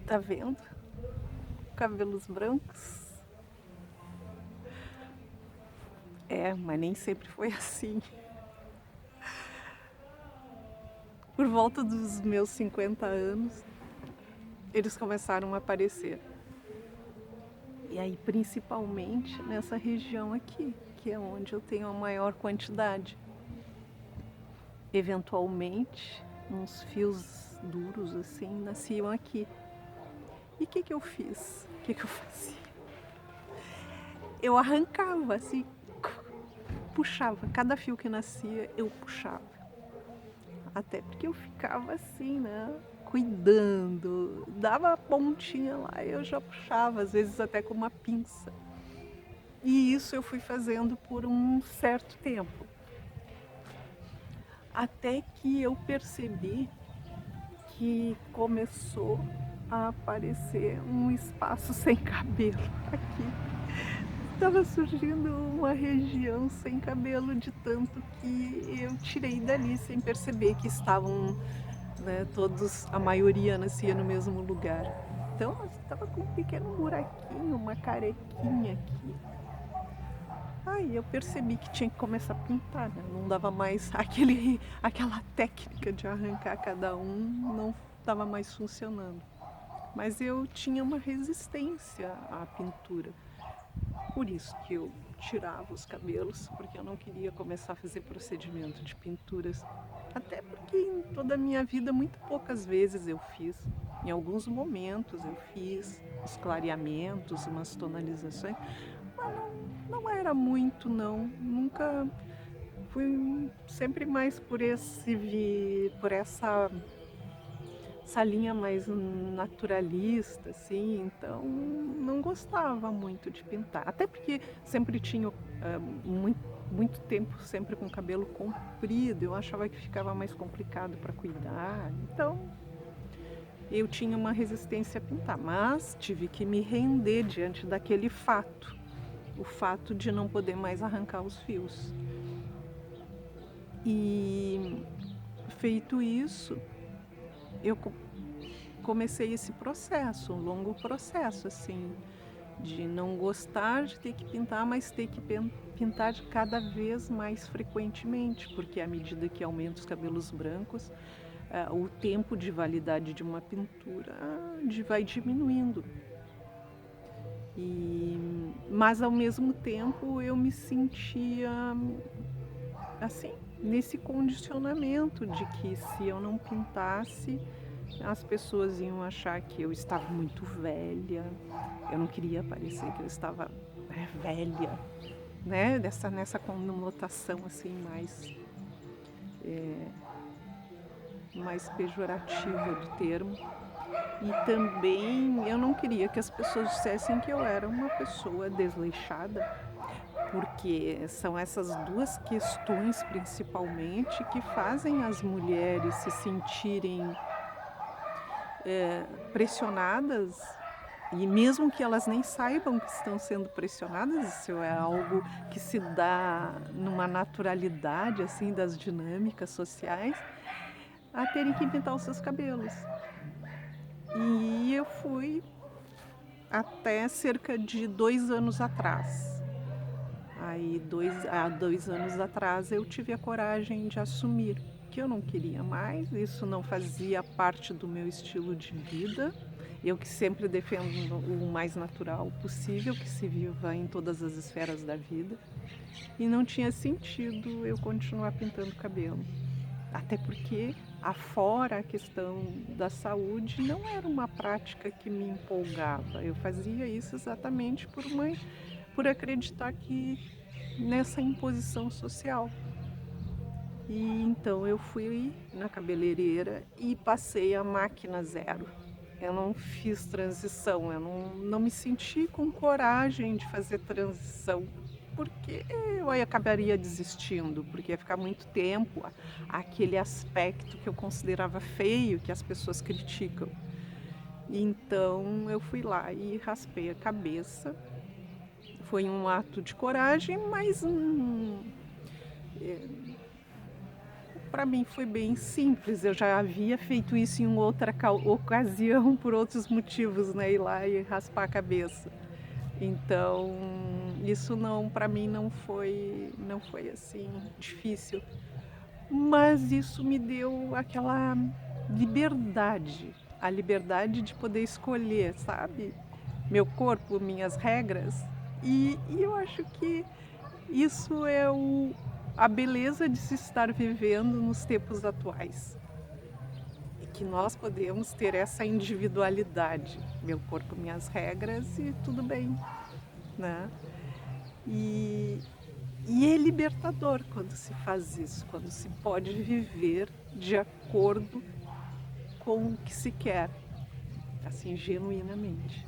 Tá vendo? Cabelos brancos. Mas nem sempre foi assim. Por volta dos meus 50 anos, eles começaram a aparecer. E aí, principalmente nessa região aqui, que é onde eu tenho a maior quantidade. Eventualmente, uns fios duros assim nasciam aqui. E o que eu fiz? O que eu fazia? Eu arrancava assim, puxava. Cada fio que nascia, eu puxava. Até porque eu ficava assim, né? Cuidando. Dava a pontinha lá e eu já puxava, às vezes até com uma pinça. E isso eu fui fazendo por um certo tempo. Até que eu percebi que começou a aparecer um espaço sem cabelo aqui. Estava surgindo uma região sem cabelo de tanto que eu tirei dali sem perceber que estavam, né, todos, a maioria nascia no mesmo lugar. Então estava com um pequeno buraquinho, uma carequinha aqui. Aí eu percebi que tinha que começar a pintar, né? Não dava mais aquela técnica de arrancar cada um, não estava mais funcionando. Mas eu tinha uma resistência à pintura. Por isso que eu tirava os cabelos, porque eu não queria começar a fazer procedimento de pinturas. Até porque em toda a minha vida, muito poucas vezes eu fiz. Em alguns momentos eu fiz os clareamentos, umas tonalizações, mas não era muito, não. Nunca fui sempre mais por essa linha mais naturalista, assim, então não gostava muito de pintar. Até porque sempre tinha muito tempo sempre com o cabelo comprido, eu achava que ficava mais complicado para cuidar. Então eu tinha uma resistência a pintar, mas tive que me render diante daquele fato, o fato de não poder mais arrancar os fios. E feito isso, eu comecei esse processo, um longo processo, assim, de não gostar de ter que pintar, mas ter que pintar cada vez mais frequentemente, porque à medida que aumenta os cabelos brancos, o tempo de validade de uma pintura vai diminuindo. Mas ao mesmo tempo eu me sentia assim, nesse condicionamento de que se eu não pintasse, as pessoas iam achar que eu estava muito velha. Eu não queria parecer que eu estava velha, né? Nessa conotação assim mais pejorativa do termo. E também eu não queria que as pessoas dissessem que eu era uma pessoa desleixada, porque são essas duas questões principalmente que fazem as mulheres se sentirem pressionadas, e mesmo que elas nem saibam que estão sendo pressionadas, isso é algo que se dá numa naturalidade assim das dinâmicas sociais, a terem que pintar os seus cabelos. E eu fui até cerca de 2 anos atrás. Aí, há 2 anos atrás, eu tive a coragem de assumir que eu não queria mais, isso não fazia parte do meu estilo de vida. Eu que sempre defendo o mais natural possível, que se viva em todas as esferas da vida. E não tinha sentido eu continuar pintando cabelo. Até porque, afora a questão da saúde, não era uma prática que me empolgava. Eu fazia isso exatamente por acreditar que nessa imposição social. E então eu fui na cabeleireira e passei a máquina zero. Eu não fiz transição, eu não me senti com coragem de fazer transição, porque eu aí acabaria desistindo, porque ia ficar muito tempo aquele aspecto que eu considerava feio, que as pessoas criticam. Então eu fui lá e raspei a cabeça. Foi um ato de coragem, mas Para mim foi bem simples, eu já havia feito isso em outra ocasião por outros motivos, né, ir lá e raspar a cabeça. Então, isso não, para mim não foi assim difícil, mas isso me deu aquela liberdade, a liberdade de poder escolher, sabe, meu corpo, minhas regras, e eu acho que isso é a beleza de se estar vivendo nos tempos atuais. E que nós podemos ter essa individualidade, meu corpo, minhas regras e tudo bem, né. E é libertador quando se faz isso, quando se pode viver de acordo com o que se quer, assim, genuinamente.